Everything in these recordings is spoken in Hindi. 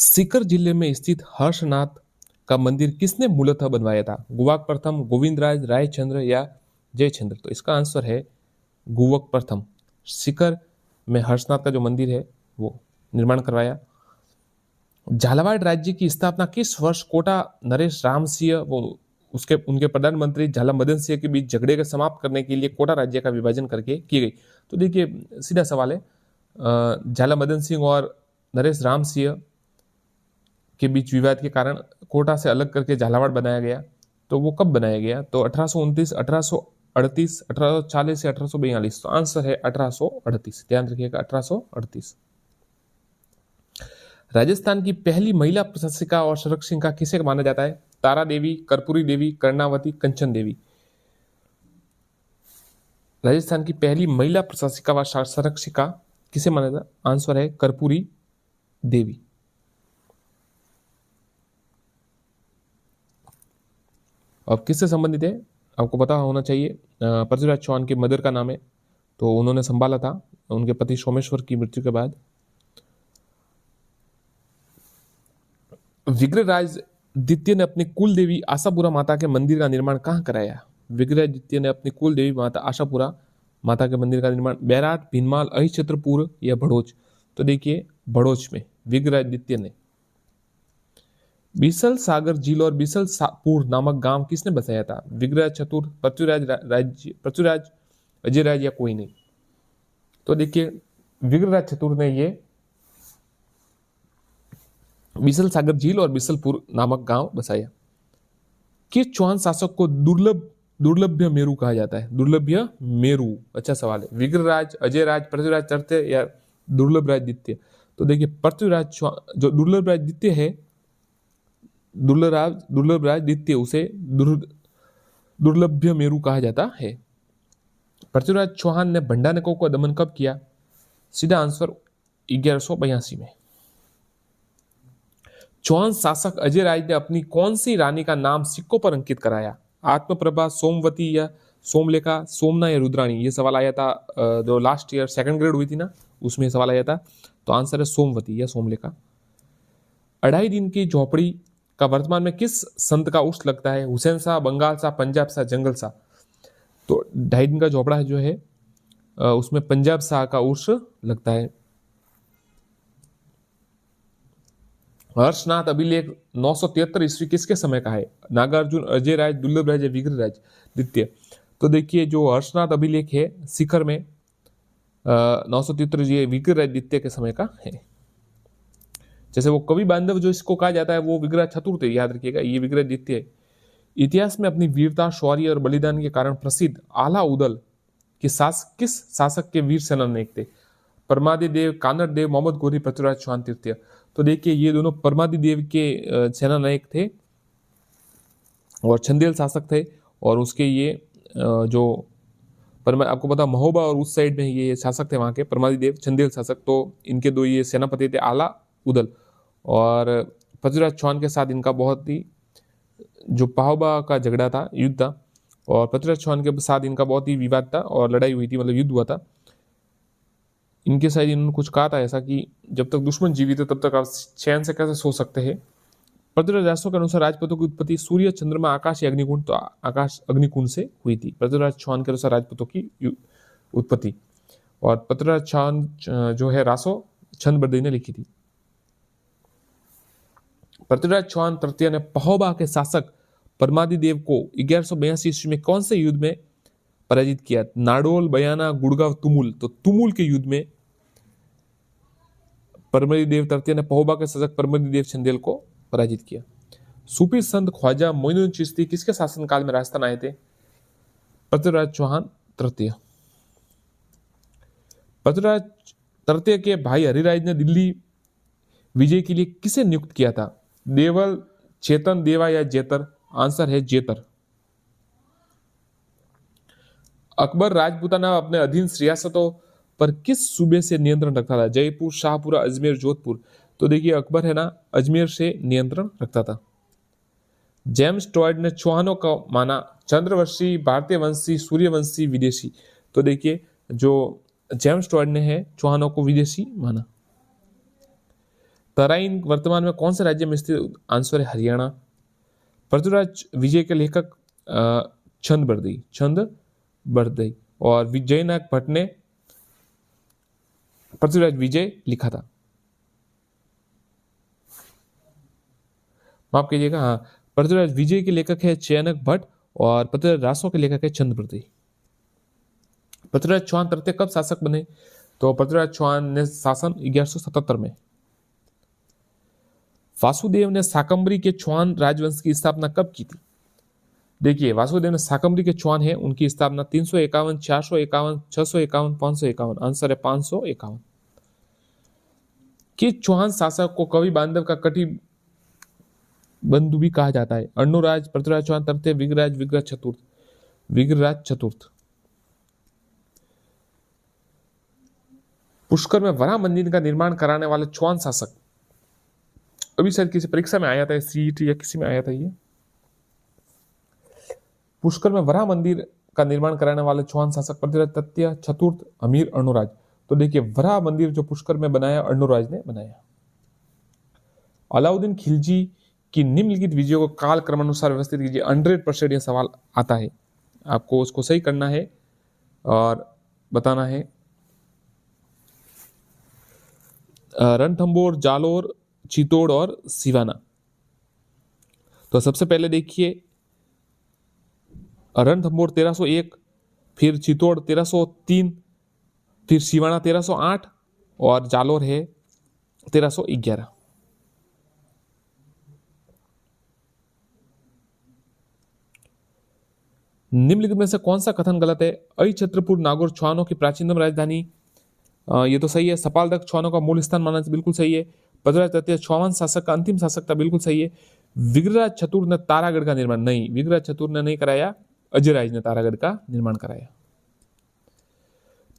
सीकर जिले में स्थित हर्षनाथ का मंदिर किसने मूलतः बनवाया था? गुवाक प्रथम, गोविंदराज, रायचंद्र या जयचंद्र? तो इसका आंसर है गुवक प्रथम। सीकर में हर्षनाथ का जो मंदिर है वो निर्माण करवाया। झालावाड़ राज्य की स्थापना किस वर्ष कोटा नरेश राम सिंह वो उसके उनके प्रधानमंत्री झाला मदन सिंह के बीच झगड़े को समाप्त करने के लिए कोटा राज्य का विभाजन करके की गई? तो देखिए सीधा सवाल है। झाला मदन सिंह और नरेश राम सिंह के बीच विवाद के कारण कोटा से अलग करके झालावाड़ बनाया गया। तो वो कब बनाया गया? तो 1829, 1838, 1840 या 1842? तो आंसर है 1838। ध्यान रखिएगा 1838। राजस्थान की पहली महिला प्रशासिका और संरक्षिका किसे माना जाता है? तारा देवी, कर्पूरी देवी, कर्णावती, कंचन देवी? राजस्थान की पहली महिला प्रशासिका व संरक्षिका किसे माना जाता है? आंसर है कर्पूरी देवी। अब किससे संबंधित है आपको पता होना चाहिए। पृथ्वीराज चौहान की मदर का नाम है, तो उन्होंने संभाला था उनके पति सोमेश्वर की मृत्यु के बाद। विग्रहराज द्वितीय ने अपनी कुल देवी आशापुरा माता के मंदिर का निर्माण कहाँ कराया? विग्रहराज द्वितीय ने अपनी कुल देवी माता आशापुरा माता के मंदिर का निर्माण बैराट, भीनमाल, अहिछत्रपुर या भड़ोच? तो देखिए भड़ोच में विग्रहराज द्वितीय ने। बीसल सागर झील और बीसलपुर नामक गांव किसने बसाया था? विग्रहराज चतुर, पृथ्वीराज, अजयराज या कोई नहीं? तो देखिए विग्रहराज चतुर ने ये बीसल सागर झील और बीसलपुर नामक गांव बसाया। किस चौहान शासक को दुर्लभ्य मेरू कहा जाता है? दुर्लभ्य मेरू, अच्छा सवाल है। विग्रहराज, अजयराज, पृथ्वीराज तृतीय या दुर्लभराज द्वितीय? तो देखिए पृथ्वीराज जो दुर्लभराज द्वितीय है, दुर्लभराज द्वितीय उसे दुर्लभ्य मेरू कहा जाता है। पृथ्वीराज चौहान ने भंडारकों का दमन कब किया? सीधा आंसर 1182 में। चौहान शासक अजयराज ने अपनी कौन सी रानी का नाम सिक्कों पर अंकित कराया? आत्मप्रभा, सोमवती या सोमलेखा, सोमना या रुद्राणी? ये सवाल आया था जो लास्ट ईयर सेकंड ग्रेड हुई थी ना, उसमें सवाल आया था। तो आंसर है सोमवती या सोमलेखा। 2.5 दिन की झोपड़ी का वर्तमान में किस संत का उर्स लगता है? हुसैन शाह, बंगाल शाह, पंजाब शाह, जंगल शाह? तो 2.5 दिन का झोपड़ा जो है उसमें पंजाब शाह का उर्स लगता है। हर्षनाथ अभिलेख 973 ईस्वी किसके समय का है? नागार्जुन, अजयराज, दुर्लभराज या विग्रहराज द्वितीय? तो देखिए जो हर्षनाथ अभिलेख है शिखर में 973 ये विग्रहराज द्वितीय के समय का है। जैसे वो कवि बांधव जो इसको कहा जाता है वो विग्रह चतुर्थ, याद रखिएगा ये विग्रह द्वितीय है। इतिहास में अपनी वीरता, शौर्य और बलिदान के कारण प्रसिद्ध आला उदल के किस शासक के वीर सेनानायक थे? परमादि देव, कानड़ देव, मोहम्मद गोरी, पृथ्वीराज चौहान तृतीय? तो देखिए ये दोनों परमादि देव के सेनानायक थे और चंदेल शासक थे। और उसके ये जो आपको पता महोबा और उस साइड में ये शासक थे वहां के परमादि देव, चंदेल शासक। तो इनके दो ये सेनापति थे आला उदल। और पृथ्वीराज चौहान के साथ इनका बहुत ही जो पाहोबा का झगड़ा था, युद्ध था, और पृथ्वीराज चौहान के साथ इनका बहुत ही विवाद था और लड़ाई हुई थी, मतलब युद्ध हुआ था। इनके साथ इन्होंने कुछ कहा था ऐसा कि जब तक दुश्मन जीवित है तब तक आप चैन से कैसे सो सकते हैं। पृथ्वीराज राजों के अनुसार राजपूतों की उत्पत्ति सूर्य, चंद्रमा, आकाश या अग्निकुंड? तो आकाश अग्निकुंड से हुई थी पृथ्वीराज चौहान के अनुसार राजपूतों की उत्पत्ति। और पृथ्वीराज चौहान जो है रासो छंद बरदई ने लिखी थी। पृथ्वीराज चौहान तृतीय ने पहोबा के शासक परमादि देव को 1182 ईस्वी में कौन से युद्ध में पराजित किया? नाडोल, बयाना, गुड़गांव, तुमुल? तो तुमुल के युद्ध में परमदि देव तृतीय ने पहोबा के शासक परमदि देव चंदेल को पराजित किया। सूफी संत ख्वाजा मोइनुद्दीन चिश्ती किसके शासनकाल में राजस्थान आए थे? पृथ्वीराज चौहान तृतीय। पृथ्वीराज तृतीय के भाई हरिराज ने दिल्ली विजय के लिए किसे नियुक्त किया था? देवल, चेतन, देवा या जेतर? आंसर है जेतर। अकबर राजपूताना अपने अधीन रियासतों पर किस सूबे से नियंत्रण रखता था? जयपुर, शाहपुरा, अजमेर, जोधपुर? तो देखिए अकबर है ना अजमेर से नियंत्रण रखता था। जेम्स टॉयड ने चौहानों को माना चंद्रवंशी, भारतीय वंशी, सूर्यवंशी, विदेशी? तो देखिए जो जेम्स टॉयड ने है चौहानों को विदेशी माना। तराइन वर्तमान में कौन से राज्य में स्थित? आंसर है हरियाणा। पृथ्वीराज विजय के लेखक छंद बरदई और विजयनाथ भट्ट ने पृथ्वीराज विजय लिखा था। माफ कीजिएगा, हाँ, पृथ्वीराज विजय के लेखक है चयनक भट्ट और पृथ्वीराज रासो के लेखक है चंद बरदई। पृथ्वीराज चौहान तृतीय कब शासक बने? तो पृथ्वीराज चौहान ने शासन 1177 में। वासुदेव ने साकंबरी के चौहान राजवंश की स्थापना कब की थी? देखिए, वासुदेव ने साकंबरी के चौहान है, उनकी स्थापना 351, 451, 651, 551। आंसर है 551। किस चौहान शासक को कवि बांधव का कटी बंधु भी कहा जाता है? अर्णोराज, पृथ्वीराज चौहान तृतीय, विग्रहराज, विग्रहराज चतुर्थ। पुष्कर में वराह मंदिर का निर्माण कराने वाले चौहान शासक, अभी शायद किसी परीक्षा में आया था, सीईटी या किसी में आया था ये। पुष्कर में वराह मंदिर का निर्माण कराने वाले चौहान शासक पृथ्वीराज तृतीय, चतुर्थ, अमीर, अर्णोराज। तो देखिए, वराह मंदिर जो पुष्कर में बनाया अर्णोराज ने बनाया। अलाउद्दीन खिलजी की निम्नलिखित विजयों को काल क्रमानुसार व्यवस्थित कीजिए। 100% यह सवाल आता है, आपको उसको सही करना है और बताना है। रणथंबोर, जालोर, चित्तौड़ और सिवाना। तो सबसे पहले देखिए, रणथंबोर 1301, फिर चित्तौड़ 1303, फिर सिवाना 1308 और जालोर है 1311। निम्नलिखित में से कौन सा कथन गलत है? अहिछत्रपुर नागौर चौहानों की प्राचीनतम राजधानी, ये तो सही है। सपालदक चौहानों का मूल स्थान माना, बिल्कुल सही है। पृथ्वीराज तृतीय चौहान शासक का अंतिम शासक था, बिल्कुल सही है। विग्रहराज चतुर्थ ने तारागढ़ का निर्माण, नहीं, विग्रहराज चतुर्थ ने नहीं कराया, अजयराज ने तारागढ़ का निर्माण कराया।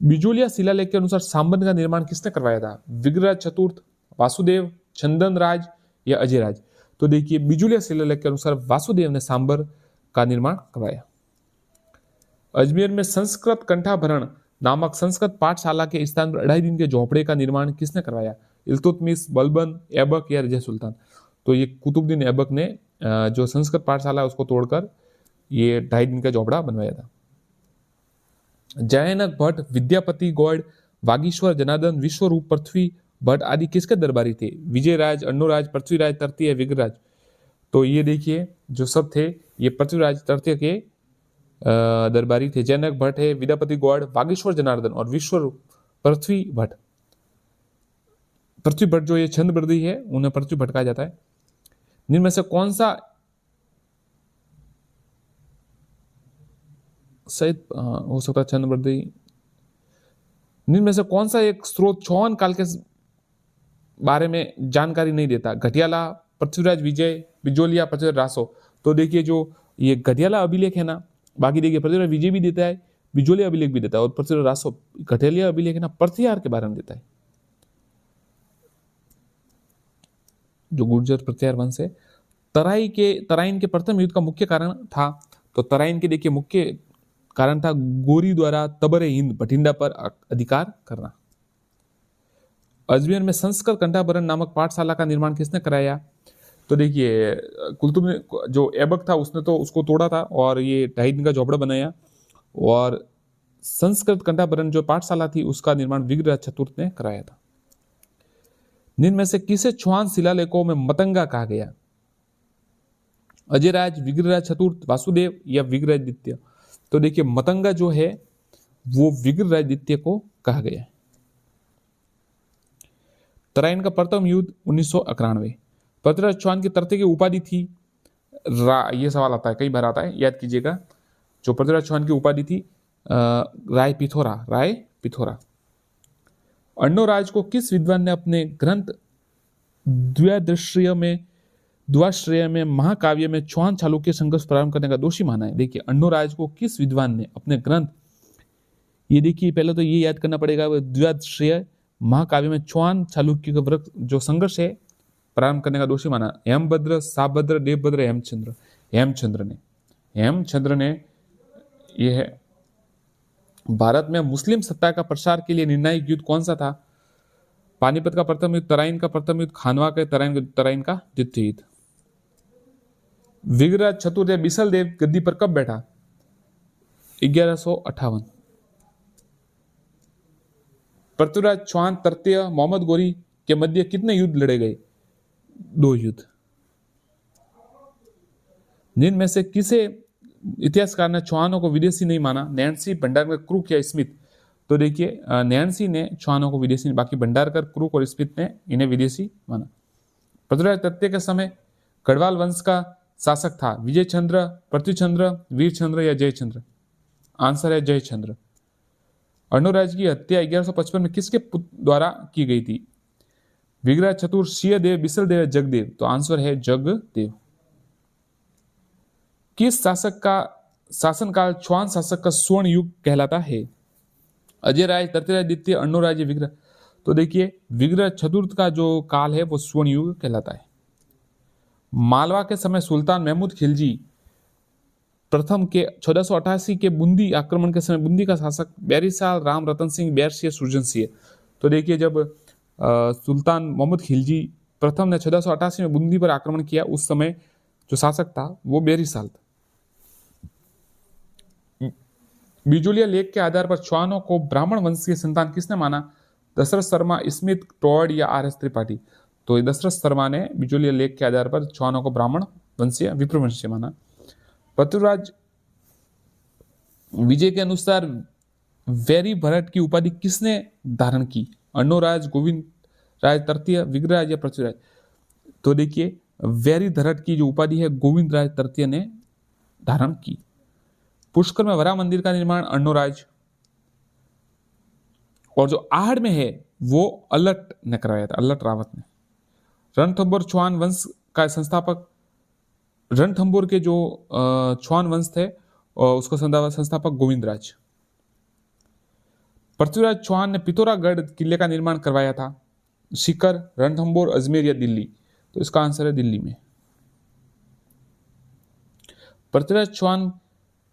बिजोलिया शिलालेख के अनुसार सांबन का निर्माण किसने करवाया था? विग्रहराज चतुर्थ, वासुदेव, चंदन राज या अजयराज। तो देखिए, बिजोलिया शिलालेख के अनुसार वासुदेव ने सांबर का निर्माण करवाया। अजमेर में संस्कृत कंठाभरण नामक संस्कृत पाठशाला के स्थान पर 2.5 दिन के झोपड़े का निर्माण किसने करवाया? इल्तुतमिश, बलबन, ऐबक या रज़िया सुल्तान। तो ये कुतुबुद्दीन ऐबक ने जो संस्कृत पाठशाला है उसको तोड़कर ये 2.5 दिन का झोपड़ा बनवाया था। जयनक भट्ट, विद्यापति गौड़, वागीश्वर जनार्दन, विश्वरूप, पृथ्वी भट्ट आदि किसके दरबारी थे? विजयराज, अर्णोराज, पृथ्वीराज तृतीय, विग्रहराज। तो ये देखिए, जो सब थे ये पृथ्वीराज तृतीय के दरबारी थे। जयनक भट्ट है, विद्यापति गौड़, वागीश्वर जनार्दन और विश्वरूप पृथ्वी भट्ट। पृथ्वी भट्ट जो ये छंद बरदी है उन्हें पृथ्वी भट्ट कहा जाता है। निम्न में से कौन सा शायद हो सकता है छंद बरदी, निम्न में से कौन सा एक स्रोत चौहान काल के बारे में जानकारी नहीं देता? घटियाला, पृथ्वीराज विजय, बिजोलिया, पृथ्वीराज रासो। तो देखिए, जो ये घटियाला अभिलेख है ना, बाकी देखिए पृथ्वीराज विजय भी देता है, बिजोलिया अभिलेख भी देता है और पृथ्वीराज रासो, घटियाला अभिलेख है ना पृथ्वीहार के बारे में देता है, जो गुर्जर पृथ्वीहार वंश है। तराइन के प्रथम युद्ध का मुख्य कारण था, तो तराइन के देखिए मुख्य कारण था गोरी द्वारा तबरे हिंद भटिंडा पर अधिकार करना। अजमेर में संस्कृत कंठाभरण नामक पाठशाला का निर्माण किसने कराया? तो देखिए, कुतुब ने जो ऐबक था उसने तो उसको तोड़ा था और ये 2.5 दिन का झोपड़ा बनाया। और संस्कृत कंठाभरण जो पाठशाला थी उसका निर्माण विग्रहराज चतुर्थ ने कराया था। निम्न में से किसे चौहान शिलालेखों में मतंगा कहा गया? अजयराज, विग्रहराज चतुर्थ, वासुदेव या विग्रहराज द्वितीय। तो देखिए, मतंगा जो है वो विग्रहराज द्वितीय को कहा गया है। तराइन का प्रथम युद्ध 1991। पृथ्वीराज चौहान की तृतीय की उपाधि थी ये सवाल आता है, कई बार आता है, याद कीजिएगा। जो पृथ्वीराज चौहान की उपाधि थी राय पिथोरा। अर्णोराज को किस विद्वान ने अपने ग्रंथ द्वाश्रय में महाकाव्य में चौहान चालुक्य संघर्ष प्रारंभ करने का दोषी माना है? देखिए, अर्णोराज को किस विद्वान ने अपने ग्रंथ, ये देखिए पहले तो ये याद करना पड़ेगा, द्वाश्रय महाकाव्य में चौहान चालुक्य का जो संघर्ष है प्रारंभ करने का दोषी माना। हेमभद्र, साभद्र, देवभद्र, हेमचंद्र ने यह है। भारत में मुस्लिम सत्ता का प्रसार के लिए निर्णायक युद्ध कौन सा था? पानीपत का प्रथम युद्ध, तराइन का प्रथम युद्ध, खानवा के तराइन का द्वितीय युद्ध। विग्रहराज चतुर्थ या बिसल देव गद्दी पर कब बैठा? 1158। पृथ्वीराज चौहान तृतीय मोहम्मद गोरी के मध्य कितने युद्ध लड़े गए? 2 युद्ध। निम्न में से किसे इतिहासकार ने चौहानों को विदेशी नहीं माना? नैन्सी, भंडारकर, क्रूक या स्मिथ? तो देखिए नैन्सी ने चौहानों को विदेशी, बाकी भंडारकर, क्रूक और स्मिथ ने इन्हें विदेशी माना। पृथ्वीराज तृतीय के समय गढ़वाल वंश का शासक था विजय चंद्र, पृथ्वीचंद्र, वीरचंद्र या जयचंद्र? आंसर है जयचंद्र। अर्णोराज की हत्या 1155 में किसके पुत्र द्वारा की गई थी? विग्रह चतुर, सिंहदेव, बिसलदेव या जगदेव? तो आंसर है जगदेव। किस शासक का शासनकाल चौहान शासक का स्वर्ण युग कहलाता है? अजय राय, तृतीयराज द्वितीय, अर्णोराज या विग्रह? तो देखिए विग्रह चतुर्थ का जो काल है वो स्वर्ण युग कहलाता है। मालवा के समय सुल्तान महमूद खिलजी प्रथम के 1488 के बूंदी आक्रमण के समय बूंदी का शासक बैरिसाल, राम रतन सिंह, बैरसिंह, सुरजन सिंह? तो देखिए जब सुल्तान मोहम्मद खिलजी प्रथम ने 1488 में बूंदी पर आक्रमण किया उस समय जो शासक था वो बैरिसाल था। बिजोलिया लेख के आधार पर चौहानों को ब्राह्मण वंश की संतान किसने माना? दशरथ शर्मा, स्मिथ, टॉड या आर.एस. त्रिपाठी? तो दशरथ शर्मा ने बिजोलिया लेख के आधार पर चौहानों को ब्राह्मण वंशीय विप्रवंशीय माना। पृथ्वीराज विजय के अनुसार वैरी भरत की उपाधि किसने धारण की? अर्णोराज, गोविंद राज तृतीय, विग्रहराज या पृथ्वीराज? तो देखिए वैरी धरट की जो उपाधि है गोविंद राज तृतीय ने धारण की। पुष्कर में वरा मंदिर का निर्माण अर्णोराज, और जो आहड़ में है वो अलट ने कराया था, अलट रावत ने। रणथंभौर चौहान वंश का संस्थापक, रणथंभौर के जो चौहान वंश थे उसको संस्थापक गोविंदराज। पृथ्वीराज चौहान ने पिथौरागढ़ किले का निर्माण करवाया था, सीकर, रणथंभौर, अजमेर या दिल्ली? तो इसका आंसर है दिल्ली में। पृथ्वीराज चौहान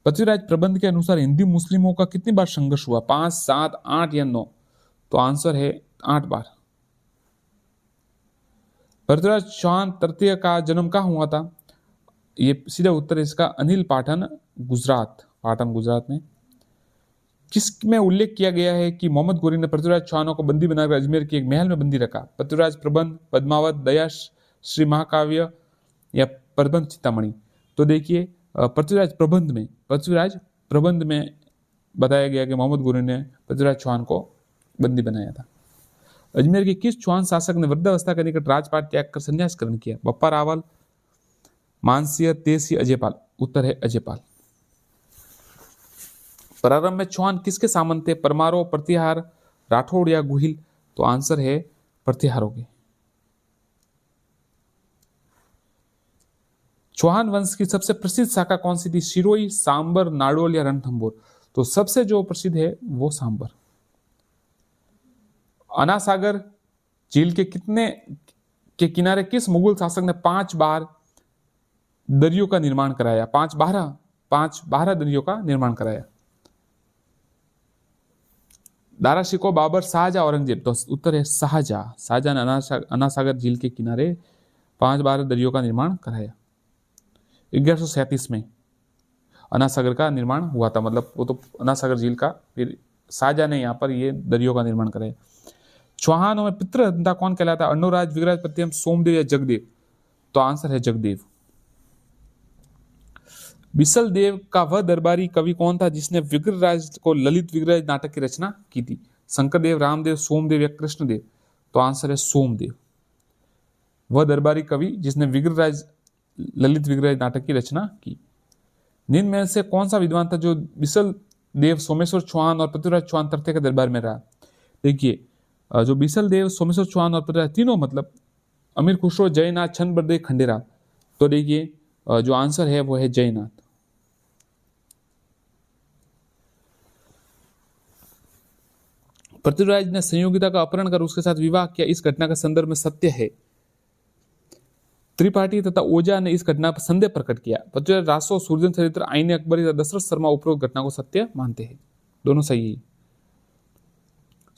पृथ्वीराज प्रबंध के अनुसार हिंदू मुस्लिमों का कितनी बार संघर्ष हुआ? 5, 7, 8 या 9? तो आंसर है 8 बार। पृथ्वीराज चौहान तृतीय का जन्म कहाँ हुआ था? ये सीधा उत्तर है इसका अनिल पाटन, गुजरात, पाटन गुजरात में। किसमें उल्लेख किया गया है कि मोहम्मद गोरी ने पृथ्वीराज चौहानों को बंदी बनाकर अजमेर के एक महल में बंदी रखा? पृथ्वीराज प्रबंध, पद्मावत, दया श्री महाकाव्य या प्रबंध चिंतामणि? तो देखिए पृथ्वीराज प्रबंध में बताया गया कि मोहम्मद गोरी ने पृथ्वीराज चौहान को बंदी बनाया था। अजमेर के किस चौहान शासक ने वृद्धावस्था के निकट राजपाट त्याग कर संन्यास ग्रहण किया? बप्पा रावल, मानसिंह, तेसिंह, अजयपाल? उत्तर है अजयपाल। प्रारंभ में चौहान किसके सामंत थे? परमारो, प्रतिहार, राठौड़ या गुहिल? तो आंसर है प्रतिहारों के। चौहान वंश की सबसे प्रसिद्ध शाखा कौन सी थी? सिरोही, सांबर, नाडोल या रणथंभौर? तो सबसे जो प्रसिद्ध है वो सांबर। अनासागर झील के किनारे किस मुगल शासक ने 5 बार दरियों का निर्माण कराया? 5 बारह दरियों का निर्माण कराया? दारा शिकोह, बाबर, शाहजहां, औरंगजेब? तो उत्तर है शाहजहां। शाहजहां ने अनासागर झील के किनारे 5 बार दरियों का निर्माण कराया। 1137 में अनासागर का निर्माण हुआ था, मतलब वो तो अनासागर झील का, फिर शाहजहां ने यहाँ पर ये दरियों का निर्माण कराया। चौहानों में पितृहंता कौन कहलाता है? अर्णोराज, विग्रहराज प्रथम, सोमदेव या जगदेव? तो आंसर है जगदेव। बिसल देव का वह दरबारी कवि कौन था जिसने विग्रहराज को ललित विग्रह नाटक की रचना की थी? शंकरदेव, रामदेव, सोमदेव या कृष्णदेव? तो आंसर है सोमदेव। वह दरबारी कवि जिसने विग्रहराज ललित विग्रह नाटक की रचना की। निम्न में से कौन सा विद्वान था जो बिसल देव, सोमेश्वर चौहान और पृथ्वीराज चौहान तृतीय के दरबार में रहा? देखिए जो बिसल देव, सोमेश्वर चौहान और पृथ्वीराज तीनों, मतलब अमीर खुसरो, जयनाथ, छन्न बरदे, खंडेराव? तो देखिए जो आंसर है वो है जयनाथ। पृथ्वीराज ने संयोगिता का अपहरण कर उसके साथ विवाह किया, इस घटना का संदर्भ में सत्य है? त्रिपाठी तथा ओझा ने इस घटना पर संदेह प्रकट किया। पृथ्वीराज रासो, सुरजन चरित्र, आईने अकबरी तथा दशरथ शर्मा उपरोक्त घटना को सत्य मानते हैं। दोनों सही है।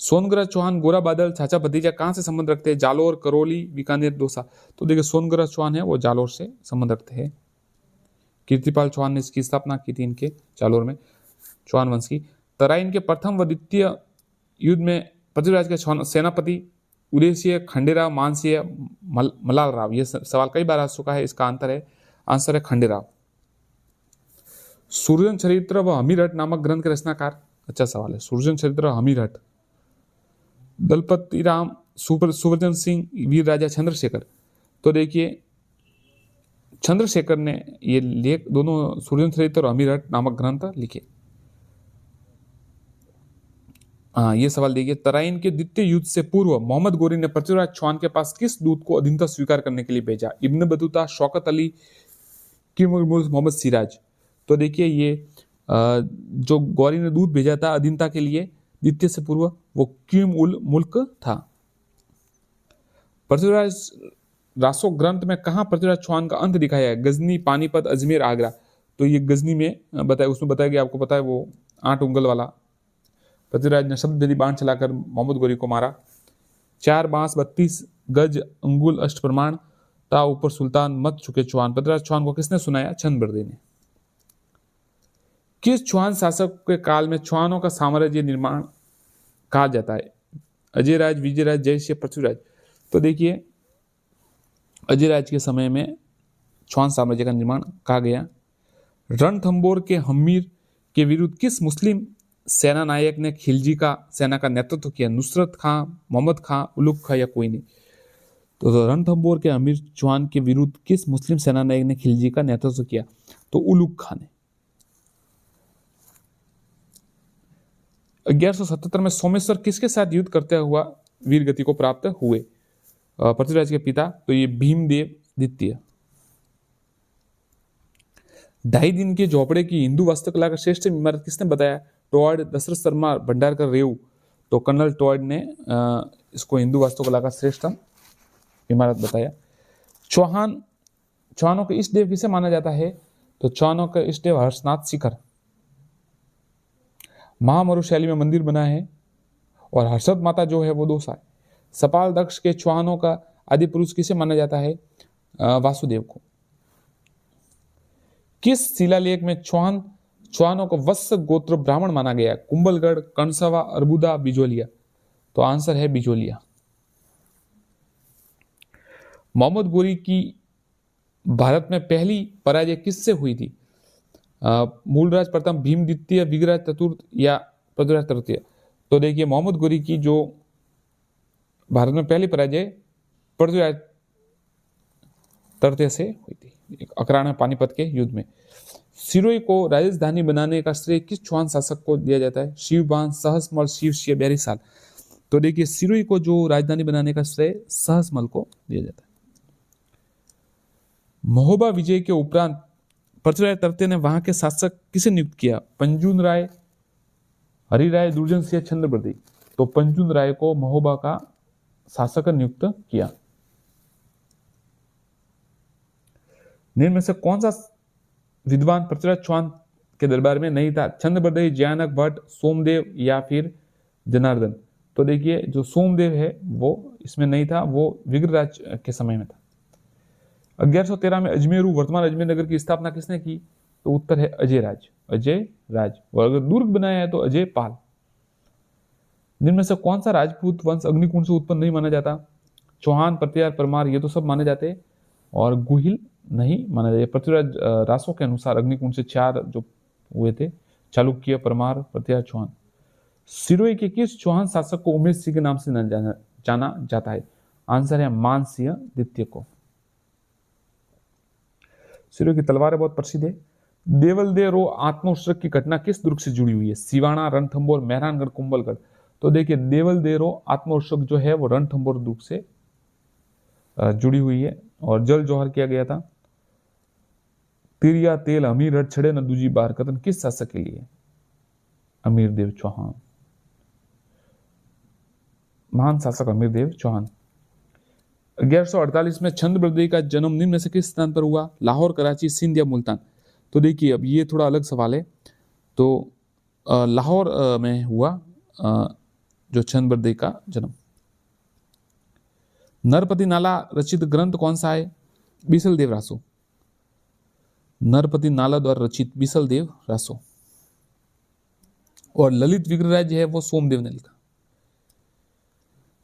सोनग्रह चौहान, गोरा बादल, चाचा भतीजा कहाँ से संबंध रखते हैं? जालोर, करौली, बीकानेर, दौसा। तो देखिए सोनग्रह चौहान है वो जालोर से संबंध रखते हैं। कीर्तिपाल चौहान ने इसकी स्थापना की थी इनके जालोर में, चौहान वंश की। तराइन के प्रथम व द्वितीय युद्ध में पृथ्वीराज के सेनापति उदयसिंह, खंडेराव, मानसिंह, मलाल राव। ये सवाल कई बार आ चुका है, इसका आंसर है खंडेराव। सूर्यजन चरित्र व हमीरहट नामक ग्रंथ के रचनाकार, अच्छा सवाल है, सूर्यजन चरित्र हमीरहट। दलपति राम, सुवर्जन सिंह, वीर राजा चंद्रशेखर। तो देखिए चंद्रशेखर ने ये लेख दोनों सूर्यजन चरित्र और हमीरहट नामक ग्रंथ लिखे। ये सवाल देखिए, तराइन के द्वितीय युद्ध से पूर्व मोहम्मद गोरी ने पृथ्वीराज चौहान के पास किस दूत को अधीनता स्वीकार करने के लिए भेजा? इब्न बतूता, शौकत अली, मोहम्मद सिराज। तो देखिए ये जो गौरी ने दूत भेजा था अधीनता के लिए द्वितीय से पूर्व, वो क्यूम उल मुल्क था। पृथ्वीराज रासो ग्रंथ में कहा पृथ्वीराज चौहान का अंत दिखाया है? गजनी, पानीपत, अजमेर, आगरा। तो ये गजनी में बताया, उसमें बताया गया, आपको पता है वो 8 उंगल वाला पृथ्वीराज ने शब्द बाण चलाकर मोहम्मद गोरी को मारा। 4 बांस 32 गज अंगुल अष्ट प्रमाण ता ऊपर सुल्तान मत चुके चौहान। पृथ्वीराज चौहान को किसने सुनाया? चंद्रबर्दी ने। किस चौहान शासक के काल में चौहानों का साम्राज्य निर्माण कहा जाता है? अजयराज, विजयराज, जयसिंह, पृथ्वीराज। तो देखिए अजयराज के समय में चौहान साम्राज्य का निर्माण कहा गया। रणथंबोर के हमीर के विरुद्ध किस मुस्लिम सेना नायक ने खिलजी का सेना का नेतृत्व किया? नुसरत खां, मोहम्मद खां, उलुग खां या कोई नहीं। तो रणथंबोर के अमीर चौहान के विरुद्ध किस मुस्लिम सेना नायक ने खिलजी का नेतृत्व किया? तो उलुग खां ने। 1177 में सोमेश्वर किसके साथ युद्ध करते हुआ वीर गति को प्राप्त हुए? पृथ्वीराज के पिता, तो ये भीमदेव द्वितीय। 2.5 दिन के झोपड़े की हिंदू वास्तुकला का श्रेष्ठ इमारत किसने बताया? टॉयड, दशरथ शर्मा, भंडारकर, रेऊ। तो कर्नल टॉयड ने इसको हिंदू वास्तुकला का श्रेष्ठ इमारत बताया। चौहानों के इष्ट देव किसे माना जाता है? तो चौहानों का इष्ट देव हर्षनाथ शिखर। महामरु शैली में मंदिर बना है और हर्षद माता जो है वो दौसा है। सपाल दक्ष के चौहानों का आदि पुरुष किसे माना जाता है? वासुदेव को। किस शिलालेख में चौहानों को वत्स गोत्र ब्राह्मण माना गया? कुंभलगढ़, कणसवा, अरबुदा, बिजोलिया। तो आंसर है बिजोलिया। मोहम्मद गोरी की भारत में पहली पराजय किससे हुई थी? मूलराज प्रथम, भीम द्वितीय, विग्रह चतुर्थ या पृथ्वीराज तृतीय। तो देखिए मोहम्मद गोरी की जो भारत में पहली पराजय पृथ्वीराज तृतीय से हुई थी, अकराण में पानीपत के युद्ध में। सिरोही को राजधानी बनाने का श्रेय किस चौहान शासक को दिया जाता है? शिवबान, सहसमल, शिवसिंह, बैरिसाल। तो देखिए सिरोही को जो राजधानी बनाने का श्रेय सहसमल को दिया जाता है। महोबा विजय के उपरांत पृथ्वीराज तृतीय ने वहां के शासक किसे नियुक्त किया? पंजुन राय, हरिराय, दुर्जन सिंह, चंद्रबर्दी। तो पंजुन राय को महोबा का शासक नियुक्त किया। निम्न में से कौन सा विद्वान पृथ्वीराज चौहान के दरबार में नहीं था? चंद्रबर्दी, जयानक भट्ट, सोमदेव या फिर जनार्दन। तो देखिए जो सोमदेव है वो इसमें नहीं था, वो विग्रहराज के समय में था। 1113 में अजमेरू वर्तमान अजमेर नगर की स्थापना किसने की? तो उत्तर है अजयराज। और अगर दुर्ग बनाया है तो अजय पाल। जिनमें से कौन सा राजपूत वंश अग्निकुंड से उत्पन्न नहीं माना जाता? चौहान, पृथ्वीराज, परमार ये तो सब माने जाते, और गुहिल नहीं माना जाता। पृथ्वीराज रासों के अनुसार अग्निकुंड से 4 जो हुए थे, चालुक्य, परमार, पृथ्वीराज, चौहान। सिरोही के किस चौहान शासक को उमेश सिंह के नाम से जाना जाता है? आंसर है मानसिंह द्वितीय को। सिरोही की तलवारें बहुत प्रसिद्ध है। देवलदे रो आत्मोत्सर्ग की घटना किस दुर्ग से जुड़ी हुई है? सिवाना, रणथंबोर, मेहरानगढ़, कुंभलगढ़। तो देखिए देवलदेरो आत्मोत्सर्ग जो है वो रणथंबोर दुर्ग से जुड़ी हुई है और जल जौहर किया गया था। तिरिया तेल अमीर छड़े न दूजी बार कथन किस शासक के लिए? अमीर देव चौहान, महान शासक अमीर देव चौहान। 1148 में चंद्रबर्दी का जन्म निम्न में से किस स्थान पर हुआ? लाहौर, कराची, सिंध या मुल्तान। तो देखिए अब ये थोड़ा अलग सवाल है। तो लाहौर में हुआ जो छंदबरदेव का जन्म। नरपति नाला रचित ग्रंथ कौन सा है? बीसलदेव रासो। नरपति नाला द्वारा रचित बीसलदेव रासो। और ललित विग्रहराज जो है वो सोमदेव ने लिखा।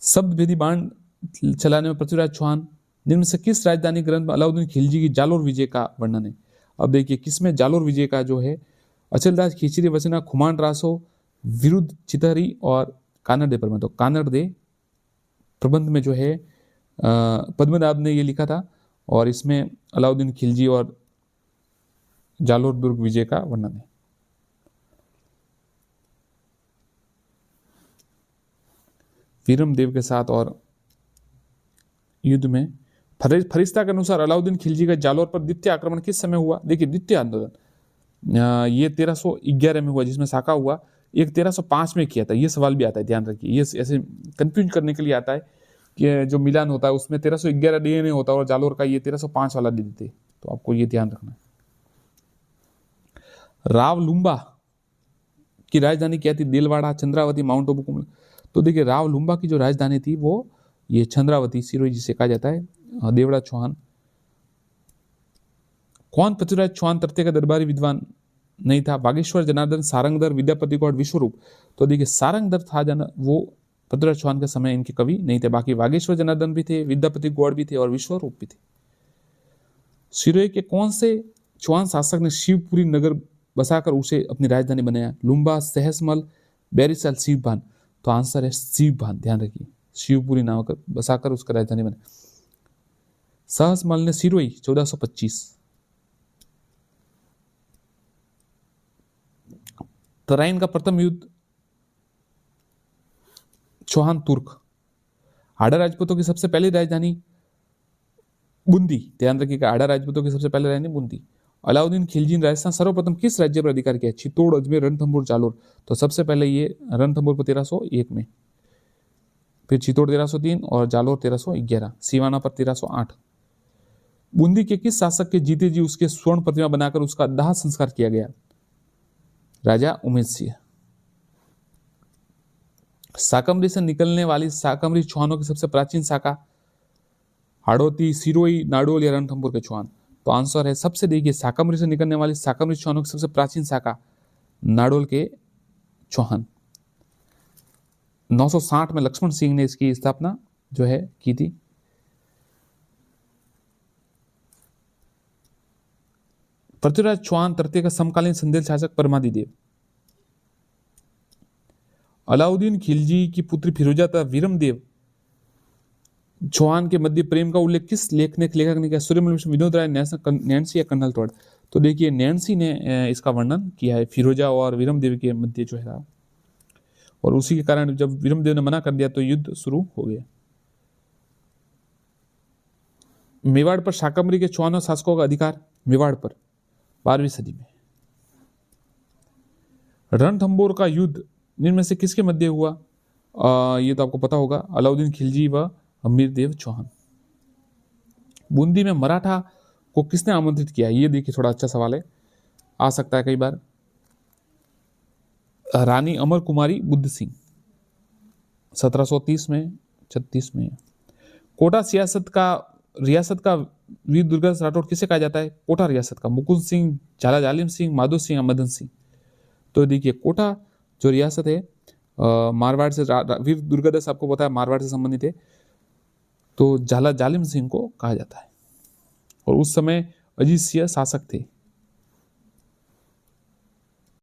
शब्द भेदी बाण चलाने में पृथ्वीराज चौहान। निम्न से किस राजधानी ग्रंथ में अलाउद्दीन खिलजी की जालोर विजय का वर्णन है? अब देखिए किसमें जालोर विजय का जो है अचलदास खींचरी वचना खुमान रासो विरुद्ध चितहरी और कानड़दे प्रबंध। तो कानड़दे प्रबंध में जो है पद्मनाभ ने ये लिखा था और इसमें अलाउद्दीन खिलजी और जालोर दुर्ग विजय का वर्णन है। वीरमदेव के साथ और युद्ध में फरिश्ता के अनुसार अलाउद्दीन खिलजी का जालोर पर द्वितीय आक्रमण किस समय हुआ? देखिए द्वितीय आंदोलन ये 1311 में हुआ जिसमें साका हुआ। एक 1305 में किया था। ये सवाल भी आता है, ध्यान रखिए, ये ऐसे कंफ्यूज करने के लिए आता है कि जो मिलान होता है उसमें 1311 डीएनए होता है और जालोर का ये 1305 वाला दे देते, तो आपको ये ध्यान रखना है। रावलुम्बा की राजधानी क्या थी? देलवाड़ा, चंद्रावती, माउंट आबू, कुंभल। तो देखिए रावलुम्बा की जो राजधानी थी वो ये चंद्रावती सिरोही जिसे कहा जाता है। देवड़ा चौहान। कौन पृथ्वीराज चौहान तृतीय का दरबारी विद्वान नहीं था? बागेश्वर जनार्दन, सारंगधर, विद्यापति गौड़, विश्वरूप। तो देखिए सारंगधर था वो पृथ्वीराज चौहान के समय इनके कवि नहीं थे। बाकी बागेश्वर जनार्दन भी थे, विद्यापति गौड़ भी थे और विश्वरूप भी थे। सिरोही के कौन से चौहान शासक ने शिवपुरी नगर बसाकर उसे अपनी राजधानी बनाया? लुम्बा, सहसमल, बैरिसाल, शिवभान। तो आंसर है शिवभान। ध्यान रखिए, शिवपुरी नाम कर बसाकर उसका राजधानी बनाया। सहसमल ने सिरोही 1425। तराइन का प्रथम युद्ध चौहान तुर्क। हाड़ा राजपूतों की सबसे पहली राजधानी बूंदी। ध्यान रखिएगा, हाड़ा राजपूतों की सबसे पहली राजधानी बूंदी। अलाउद्दीन खिलजी ने राजस्थान सर्वप्रथम किस राज्य पर अधिकार किया? चित्तौड़, अजमेर, रणथंभौर, जालोर। तो सबसे पहले ये रणथंभौर पर 1301 में, फिर चित्तौड़ 1303 और जालोर 1311, सिवाना पर 1308। बूंदी के किस शासक के जीते जी उसके स्वर्ण प्रतिमा बनाकर उसका दाह संस्कार किया गया? राजा उमेद सिंह। साकमरी से निकलने वाली साकमरी चौहानों की सबसे प्राचीन शाखा हाड़ौती, सिरोही, नाडोल या रणथंभौर के चौहान। तो आंसर है सबसे, देखिए साकमरी से निकलने वाली साकमरी चौहानों की सबसे प्राचीन शाखा नाडोल के चौहान। 960 में लक्ष्मण सिंह ने इसकी स्थापना जो है की थी। पृथ्वीराज चौहान तृतीय का समकालीन संदेश शासक परमादिदेव। अलाउद्दीन खिलजी की पुत्री फिरोजा तथा वीरमदेव चौहान के मध्य प्रेम का उल्लेख किस लेखक ने किया? सूर्यमल, विनोद राय, नैन्सी या कर्नल टॉड। तो देखिए नैन्सी ने इसका वर्णन किया है फिरोजा और वीरमदेव के मध्य जो है, और उसी के कारण जब वीरमदेव ने मना कर दिया तो युद्ध शुरू हो गया। मेवाड़ पर शाकंभरी के चौहानों शासकों का अधिकार? मेवाड़ पर 12वीं सदी में। रणथंभौर का युद्ध निम्न में से किसके मध्य हुआ? ये तो आपको पता होगा, अलाउद्दीन खिलजी व अमीरदेव चौहान। बूंदी में मराठा को किसने आमंत्रित किया? ये देखिए थोड़ा अच्छा सवाल है, आ सकता है कई बार। रानी अमर कुमारी बुद्ध सिंह 1730 में, 36 में। कोटा रियासत का वीर दुर्गादास राठौड़ किसे कहा जाता है? कोटा रियासत का मुकुंद सिंह, झाला जालिम सिंह, माधो सिंह, मदन सिंह। तो देखिए कोटा जो रियासत है मारवाड़ से, वीर दुर्गादास आपको पता है मारवाड़ से संबंधित है, तो झाला जालिम सिंह को कहा जाता है। और उस समय अजीत सिंह शासक थे।